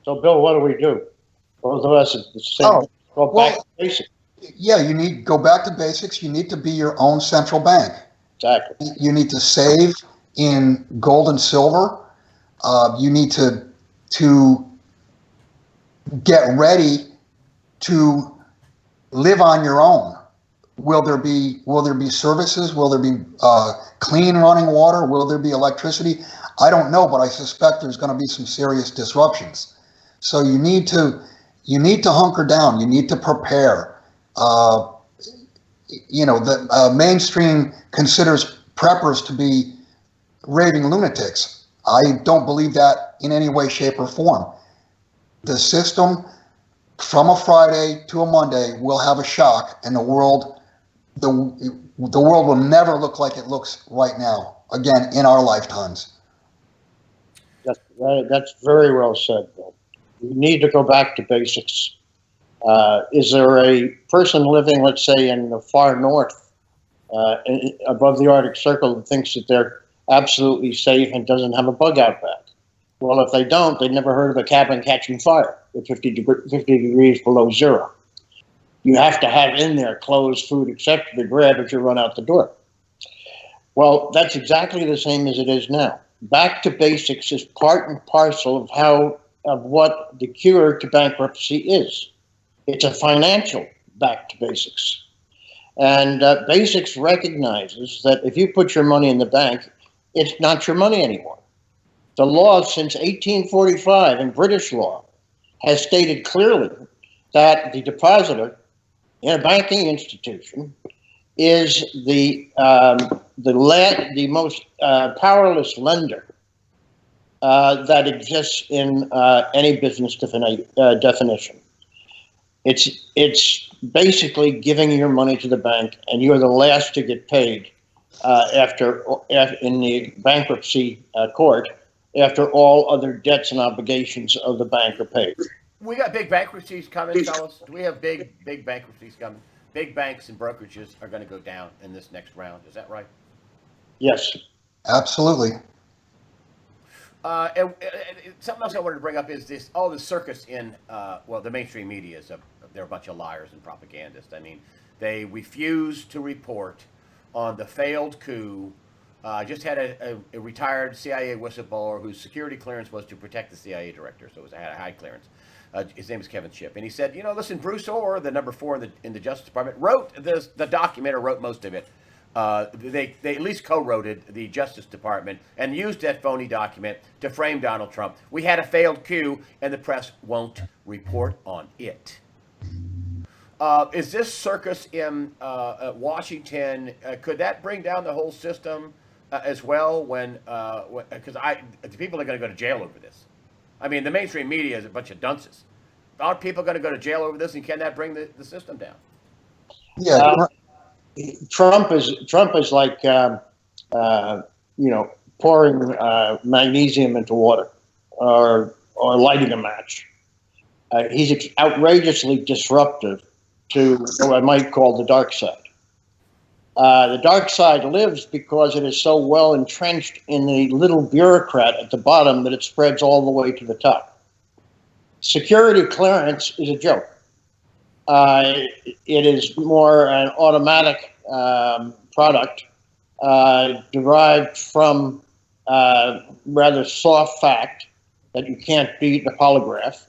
So, Bill, what do we do? Both of us are the same. Go back to basics. Yeah, you need to go back to basics. You need to be your own central bank. Exactly. You need to save in gold and silver. You need to get ready to live on your own. Will there be services? Will there be clean running water? Will there be electricity? I don't know, but I suspect there's going to be some serious disruptions. So you need to hunker down. You need to prepare. The mainstream considers preppers to be raving lunatics. I don't believe that in any way, shape, or form. The system, from a Friday to a Monday, will have a shock, and the world will never look like it looks right now again in our lifetimes. That's very well said, Bill. We need to go back to basics. Is there a person living, let's say, in the far north, above the Arctic Circle, that thinks that they're absolutely safe and doesn't have a bug out back? Well, if they don't, they've never heard of a cabin catching fire at 50 degrees below zero. You have to have in there clothes, food, etc. to grab as you run out the door. Well, that's exactly the same as it is now. Back to basics is part and parcel of what the cure to bankruptcy is. It's a financial back to basics. And basics recognizes that if you put your money in the bank, it's not your money anymore. The law since 1845 in British law has stated clearly that the depositor in a banking institution is the most powerless lender that exists in any business definition. It's basically giving your money to the bank, and you're the last to get paid after in the bankruptcy court after all other debts and obligations of the bank are paid. We got big bankruptcies coming, fellas. We have big bankruptcies coming. Big banks and brokerages are going to go down in this next round. Is that right? Yes. Absolutely. And something else I wanted to bring up is this: all the circus in the mainstream media they're a bunch of liars and propagandists. I mean, they refuse to report on the failed coup. I just had a retired CIA whistleblower whose security clearance was to protect the CIA director, so had a high clearance. His name is Kevin Shipp, and he said, listen, Bruce Orr, the number 4 in the Justice Department, wrote the document, or wrote most of it. They at least co-wrote it, the Justice Department, and used that phony document to frame Donald Trump. We had a failed coup, and the press won't report on it. Is this circus in Washington? Could that bring down the whole system as well? Because the people are going to go to jail over this. I mean, the mainstream media is a bunch of dunces. Are people going to go to jail over this, and can that bring the system down? Yeah. Trump is like pouring magnesium into water, or lighting a match. He's outrageously disruptive to what I might call the dark side. The dark side lives because it is so well entrenched in the little bureaucrat at the bottom that it spreads all the way to the top. Security clearance is a joke. It is more an automatic product derived from rather soft fact that you can't beat the polygraph,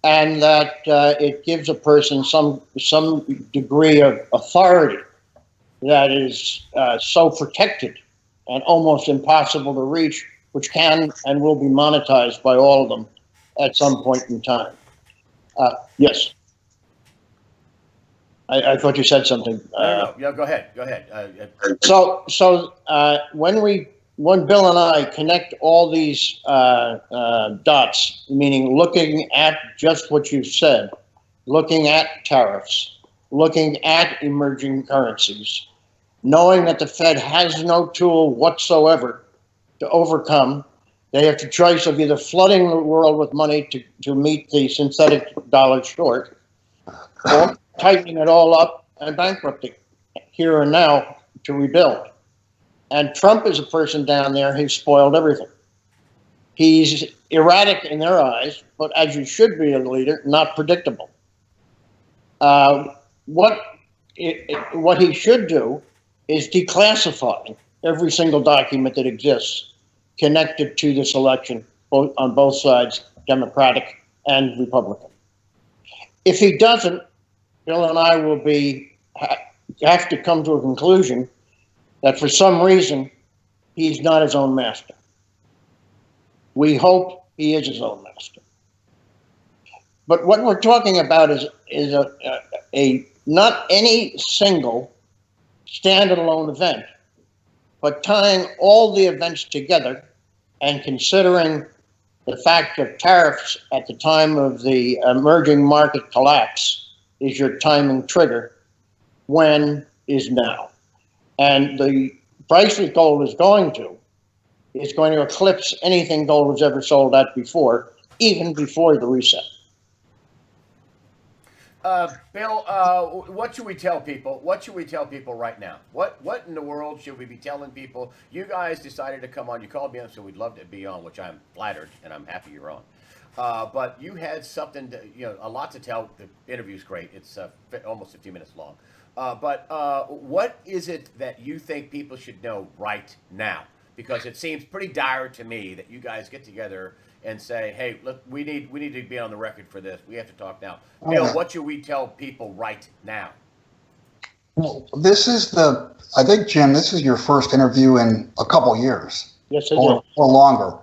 and that it gives a person some degree of authority that is so protected and almost impossible to reach, which can and will be monetized by all of them at some point in time. Yes. I thought you said something. No. Yeah, go ahead. So when Bill and I connect all these dots, meaning looking at just what you said, looking at tariffs, looking at emerging currencies, knowing that the Fed has no tool whatsoever to overcome, they have the choice of either flooding the world with money to meet the synthetic dollar short, or tightening it all up and bankrupting here and now to rebuild. And Trump is a person down there who's spoiled everything. He's erratic in their eyes, but as you should be a leader, not predictable. What he should do is declassify every single document that exists connected to this election, on both sides, Democratic and Republican. If he doesn't, Bill and I will have to come to a conclusion that for some reason he's not his own master. We hope he is his own master. But what we're talking about is a not any single standalone event, but tying all the events together and considering the fact of tariffs at the time of the emerging market collapse is your timing trigger. When is now. And the price that gold is going to eclipse anything gold has ever sold at before, even before the reset. Bill, what should we tell people? What should we tell people right now? What in the world should we be telling people? You guys decided to come on. You called me on, so we'd love to be on, which I'm flattered and I'm happy you're on. But you had something, a lot to tell. The interview's great. It's almost 15 minutes long. But what is it that you think people should know right now? Because it seems pretty dire to me that you guys get together and say, "Hey, look, we need to be on the record for this. We have to talk now." Bill, what should we tell people right now? Well, I think, Jim, this is your first interview in a couple years. Yes, it or longer.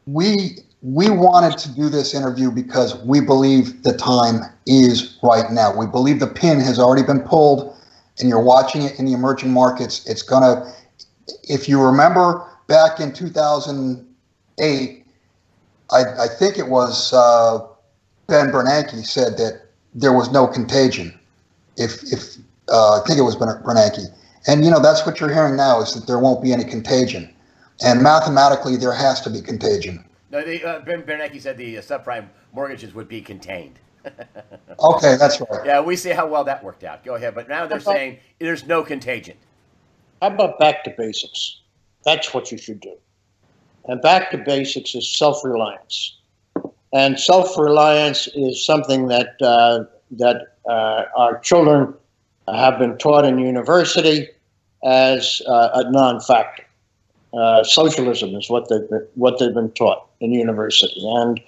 We wanted to do this interview because we believe the time is right now. We believe the pin has already been pulled, and you're watching it in the emerging markets. It's gonna, if you remember back in 2008, I think it was Ben Bernanke said that there was no contagion. I think it was Bernanke, and that's what you're hearing now, is that there won't be any contagion, and mathematically there has to be contagion. No, Ben Bernanke said the subprime mortgages would be contained. Okay, that's right. Yeah, we see how well that worked out. Go ahead. But now they're saying there's no contagion. How about back to basics? That's what you should do. And back to basics is self-reliance. And self-reliance is something that our children have been taught in university as a non-factor. Socialism is what they've been taught in university, and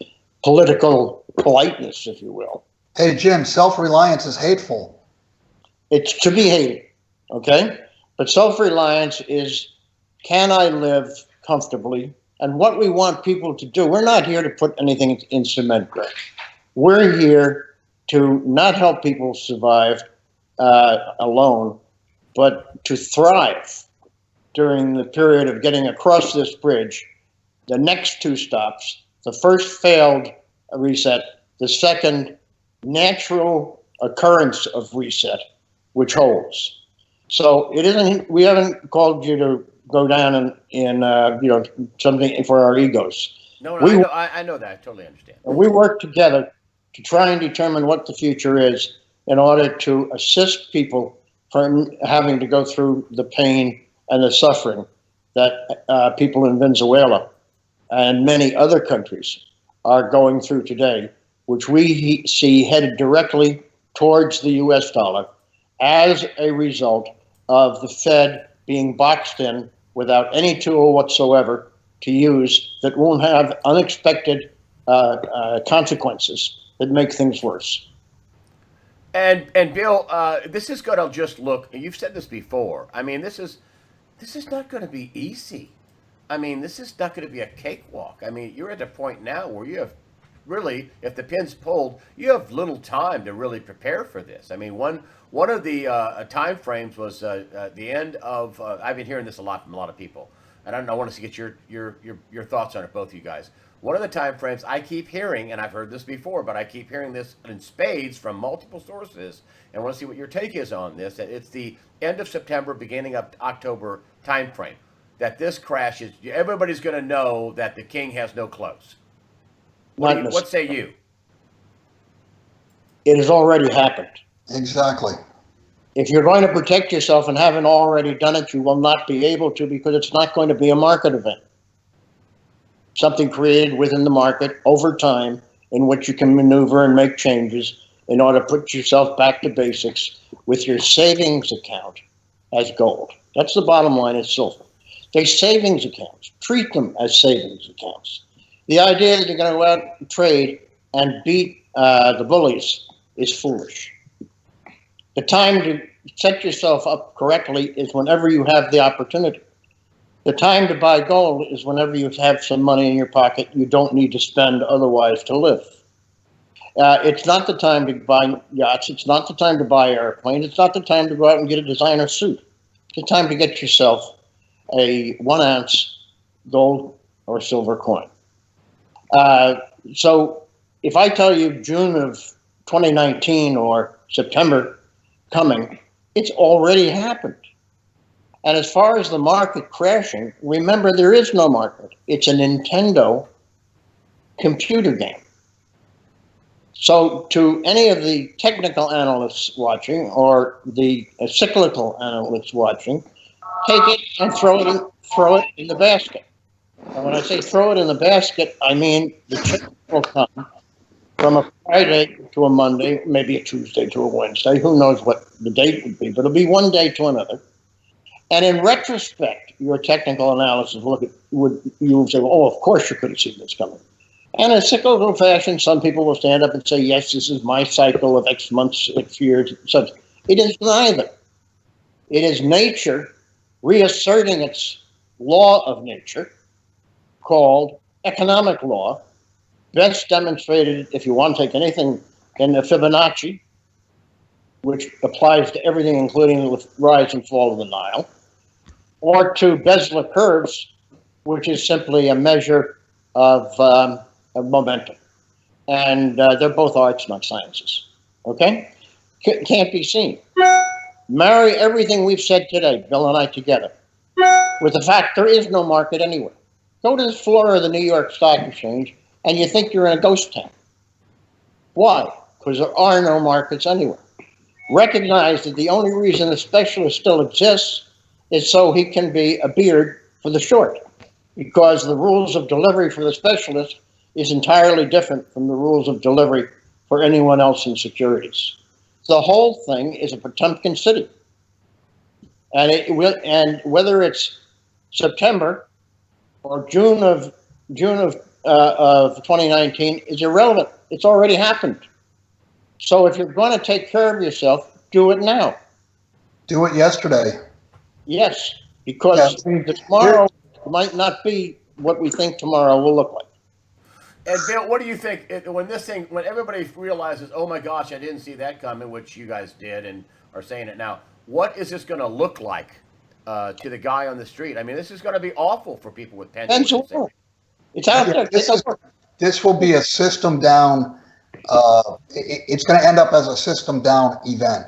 political politeness, if you will. Hey, Jim, self-reliance is hateful. It's to be hated, okay? But self-reliance is, can I live comfortably? And what we want people to do, we're not here to put anything in cement, Greg. We're here to not help people survive alone, but to thrive during the period of getting across this bridge. The next two stops, the first failed reset, the second natural occurrence of reset, which holds. So it isn't. We haven't called you to go down in something for our egos. No, I know that. I totally understand. We work together to try and determine what the future is in order to assist people from having to go through the pain and the suffering that people in Venezuela and many other countries are going through today, which we see headed directly towards the US dollar as a result of the Fed being boxed in without any tool whatsoever to use that won't have unexpected consequences that make things worse. And Bill, this is going to just look. You've said this before. I mean, this is not going to be easy. I mean, this is not going to be a cakewalk. I mean, you're at a point now where you have really, if the pin's pulled, you have little time to really prepare for this. I mean, one of the time frames was the end of. I've been hearing this a lot from a lot of people, and I want to get your thoughts on it, both of you guys. One of the time frames I keep hearing, and I've heard this before, but I keep hearing this in spades from multiple sources, and I want to see what your take is on this. That it's the end of September, beginning of October time frame. That this crash is. Everybody's going to know that the king has no clothes. What say you? It has already happened. Exactly. If you're going to protect yourself and haven't already done it, you will not be able to, because it's not going to be a market event. Something created within the market over time in which you can maneuver and make changes in order to put yourself back to basics with your savings account as gold. That's the bottom line, is silver. They're savings accounts. Treat them as savings accounts. The idea that you're going to go out and trade and beat the bullies is foolish. The time to set yourself up correctly is whenever you have the opportunity. The time to buy gold is whenever you have some money in your pocket you don't need to spend otherwise to live. It's not the time to buy yachts. It's not the time to buy airplanes. It's not the time to go out and get a designer suit. It's the time to get yourself a 1 ounce gold or silver coin. So if I tell you June of 2019 or September coming, it's already happened. And as far as the market crashing, remember, there is no market. It's a Nintendo computer game. So to any of the technical analysts watching or the cyclical analysts watching, take it and throw it in the basket. And when I say throw it in the basket, I mean the check will come from a Friday to a Monday, maybe a Tuesday to a Wednesday. Who knows what the date would be, but it'll be one day to another. And in retrospect, your technical analysis you would say, oh, of course you could have seen this coming. And in a cyclical fashion, some people will stand up and say, yes, this is my cycle of X months, X years, such. It is neither. It is nature reasserting its law of nature, called economic law, best demonstrated, if you want to take anything, in the Fibonacci, which applies to everything, including the rise and fall of the Nile, or to Bezier curves, which is simply a measure of momentum. And they're both arts, not sciences. Okay? Can't be seen. Marry everything we've said today, Bill and I together, with the fact there is no market anywhere. Go to the floor of the New York Stock Exchange and you think you're in a ghost town. Why? Because there are no markets anywhere. Recognize that the only reason the specialist still exists is so he can be a beard for the short, because the rules of delivery for the specialist is entirely different from the rules of delivery for anyone else in securities. The whole thing is a Potemkin city, and it will. And whether it's September or June of 2019 is irrelevant. It's already happened. So if you're going to take care of yourself, do it now. Do it yesterday. Yes, because tomorrow might not be what we think tomorrow will look like. And Bill, what do you think when everybody realizes, oh my gosh, I didn't see that coming, which you guys did and are saying it now? What is this going to look like to the guy on the street? I mean, this is going to be awful for people with pensions. It's out there. This will be a system down. It's going to end up as a system down event.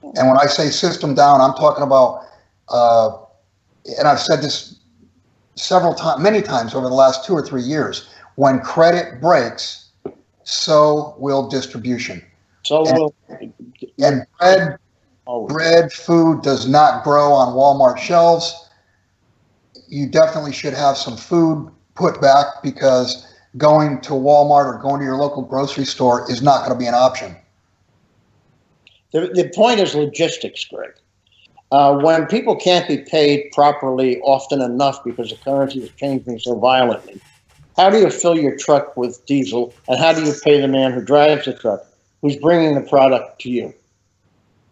And when I say system down, I'm talking about, and I've said this many times over the last 2 or 3 years. When credit breaks, so will distribution. And bread, food does not grow on Walmart shelves. You definitely should have some food put back, because going to Walmart or going to your local grocery store is not going to be an option. The point is logistics, Greg. When people can't be paid properly often enough because the currency is changing so violently, how do you fill your truck with diesel, and how do you pay the man who drives the truck, who's bringing the product to you?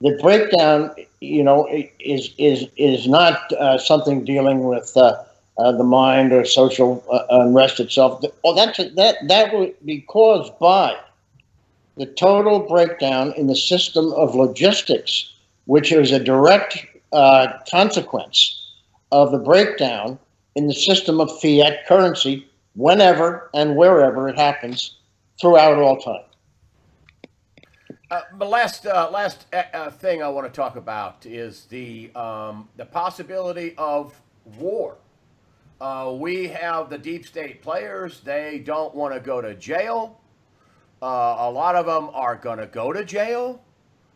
The breakdown, is not something dealing with the mind or social unrest itself. That would be caused by the total breakdown in the system of logistics, which is a direct consequence of the breakdown in the system of fiat currency, whenever and wherever it happens throughout all time. The last thing I want to talk about is the possibility of war. We have the deep state players. They don't want to go to jail. A lot of them are going to go to jail,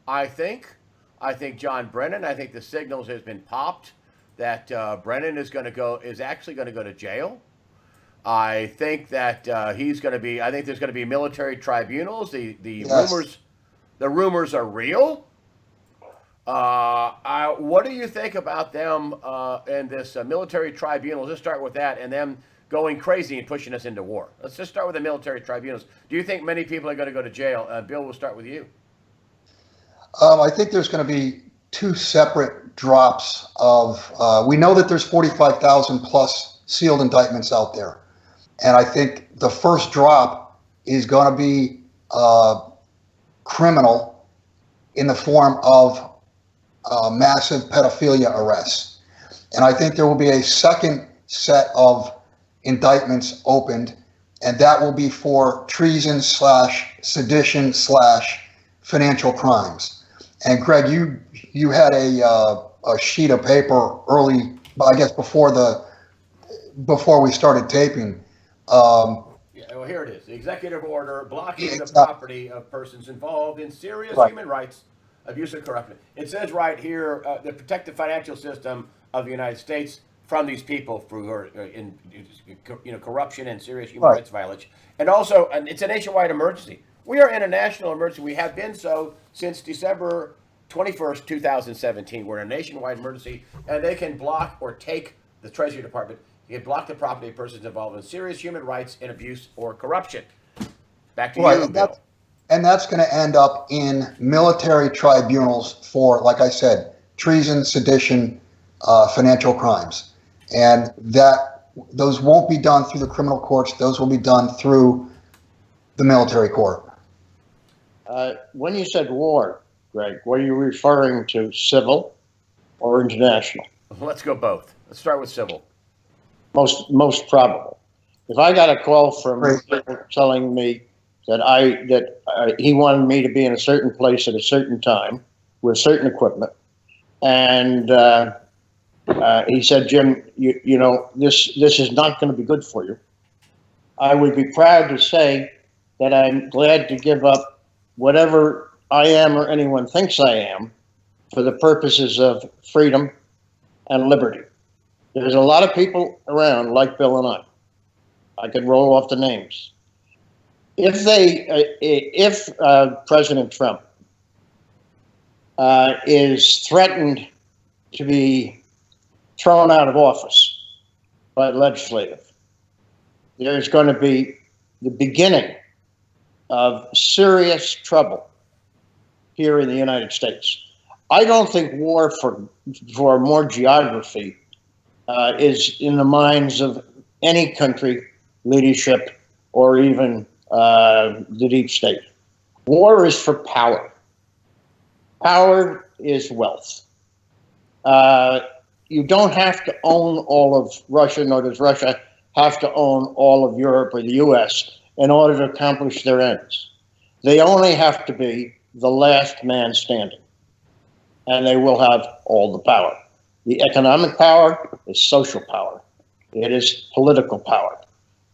I think. I think John Brennan, I think the signals has been popped that Brennan is actually going to go to jail. I think that I think there's going to be military tribunals. Yes. The rumors are real. What do you think about them and this military tribunal? Let's start with that, and them going crazy and pushing us into war. Let's just start with the military tribunals. Do you think many people are going to go to jail? Bill, we'll start with you. I think there's going to be 2 separate drops of. We know that there's 45,000 plus sealed indictments out there. And I think the first drop is going to be criminal in the form of massive pedophilia arrests. And I think there will be a second set of indictments opened, and that will be for treason / sedition / financial crimes. And Greg, you had a sheet of paper early, I guess before we started taping. Well, here it is. The executive order blocking the property of persons involved in serious human rights abuse and corruption. It says right here, to protect the financial system of the United States from these people who are in corruption and serious human rights violation. And also, it's a nationwide emergency. We are in a national emergency. We have been so since December 21st, 2017. We're in a nationwide emergency, and they can block or take the Treasury Department. You can block the property of persons involved in serious human rights and abuse or corruption. Back to you, Bill. And that's going to end up in military tribunals for, like I said, treason, sedition, financial crimes. And those won't be done through the criminal courts. Those will be done through the military court. When you said war, Greg, were you referring to civil or international? Let's go both. Let's start with civil. Most probable. If I got a call from telling me that he wanted me to be in a certain place at a certain time with certain equipment, and he said, Jim, this is not going to be good for you, I would be proud to say that I'm glad to give up whatever I am or anyone thinks I am for the purposes of freedom and liberty. There's a lot of people around like Bill and I. I could roll off the names. If President Trump is threatened to be thrown out of office by the legislative, there's going to be the beginning of serious trouble here in the United States. I don't think war for more geography is in the minds of any country leadership or even the deep state. War is for power. Power is wealth. You don't have to own all of Russia, nor does Russia have to own all of Europe or the US in order to accomplish their ends. They only have to be the last man standing, and they will have all the power. The economic power is social power. It is political power.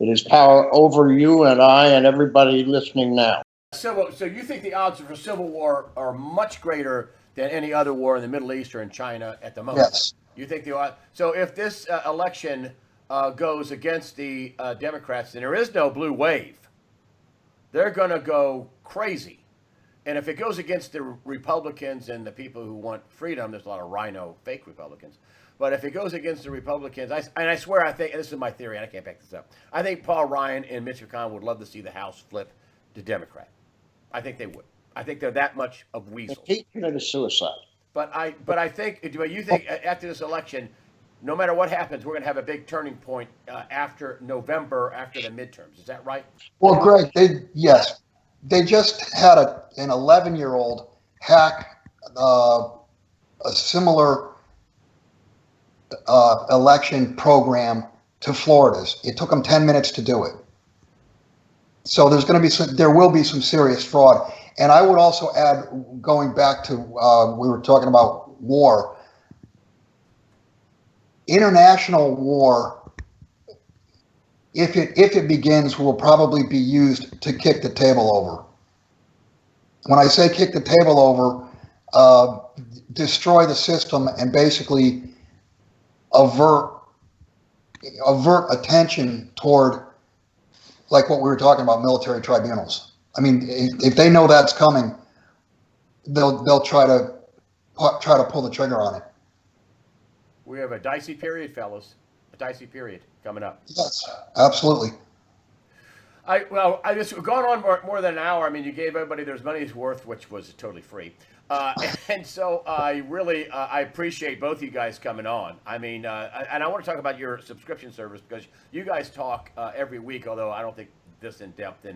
It is power over you and I and everybody listening now. So you think the odds for civil war are much greater than any other war in the Middle East or in China at the moment? Yes. You think the odds? So if this election goes against the Democrats, then there is no blue wave. They're going to go crazy. And if it goes against the Republicans and the people who want freedom, there's a lot of rhino fake Republicans. But if it goes against the Republicans, I swear, I think, and this is my theory, and I can't back this up, I think Paul Ryan and Mitch McConnell would love to see the House flip to Democrat. I think they would. I think they're that much of weasels. Impeachment is suicide. But I think, do you think after this election, no matter what happens, we're going to have a big turning point after November, after the midterms? Is that right? Well, Greg, they just had an 11-year-old hack a similar election program to Florida's. It took them 10 minutes to do it. So there will be some serious fraud. And I would also add, going back to we were talking about war. International war, if it begins, will probably be used to kick the table over. When I say kick the table over, destroy the system and basically avert attention toward, like what we were talking about, military tribunals. I mean, if they know that's coming, they'll try to pull the trigger on it. We have a dicey period, fellas. A dicey period coming up. Yes, absolutely. I just gone on more than an hour. I mean, you gave everybody their money's worth, which was totally free. And so I really I appreciate both you guys coming on. I mean, and I want to talk about your subscription service because you guys talk every week, although I don't think this in depth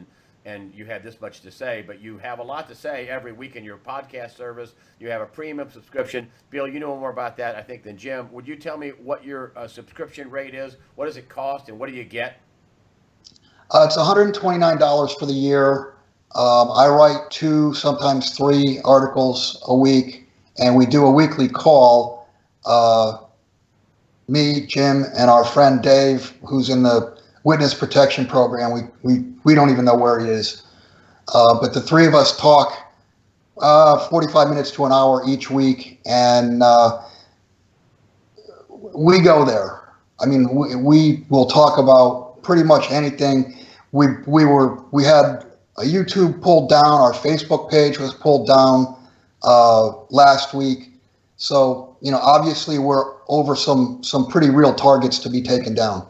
and you had this much to say, but you have a lot to say every week in your podcast service. You have a premium subscription. Bill, you know more about that, I think, than Jim. Would you tell me what your subscription rate is? What does it cost, and what do you get? It's $129 for the year. I write 2, sometimes 3 articles a week, and we do a weekly call. Me, Jim, and our friend Dave, who's in the witness protection program. We don't even know where he is. But the 3 of us talk 45 minutes to an hour each week, and we go there. I mean, we will talk about pretty much anything. We had a YouTube pulled down. Our Facebook page was pulled down last week. So, obviously we're over some pretty real targets to be taken down.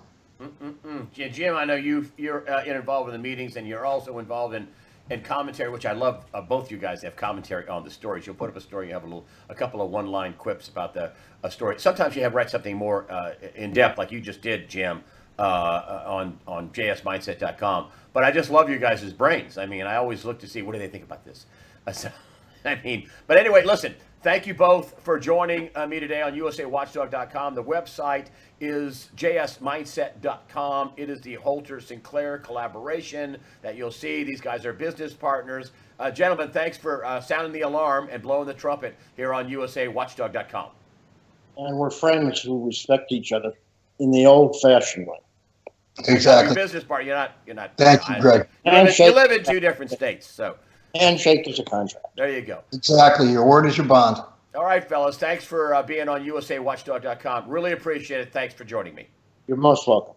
Yeah, Jim, I know you're involved in the meetings, and you're also involved in commentary, which I love. Both you guys have commentary on the stories. You'll put up a story, you have a couple of one-line quips about a story. Sometimes you have write something more in depth, like you just did, Jim, on jsmindset.com. But I just love you guys' brains. I mean, I always look to see what do they think about this. But anyway, listen. Thank you both for joining me today on usawatchdog.com. The website is jsmindset.com. It is the Holter Sinclair collaboration that you'll see. These guys are business partners. Gentlemen, thanks for sounding the alarm and blowing the trumpet here on usawatchdog.com. And we're friends who respect each other in the old-fashioned way. Exactly. Your business partner. You're not. Thank you, Greg. You live in 2 different states, so. Handshake is a contract. There you go. Exactly. Your word is your bond. All right, fellas. Thanks for being on USAWatchdog.com. Really appreciate it. Thanks for joining me. You're most welcome.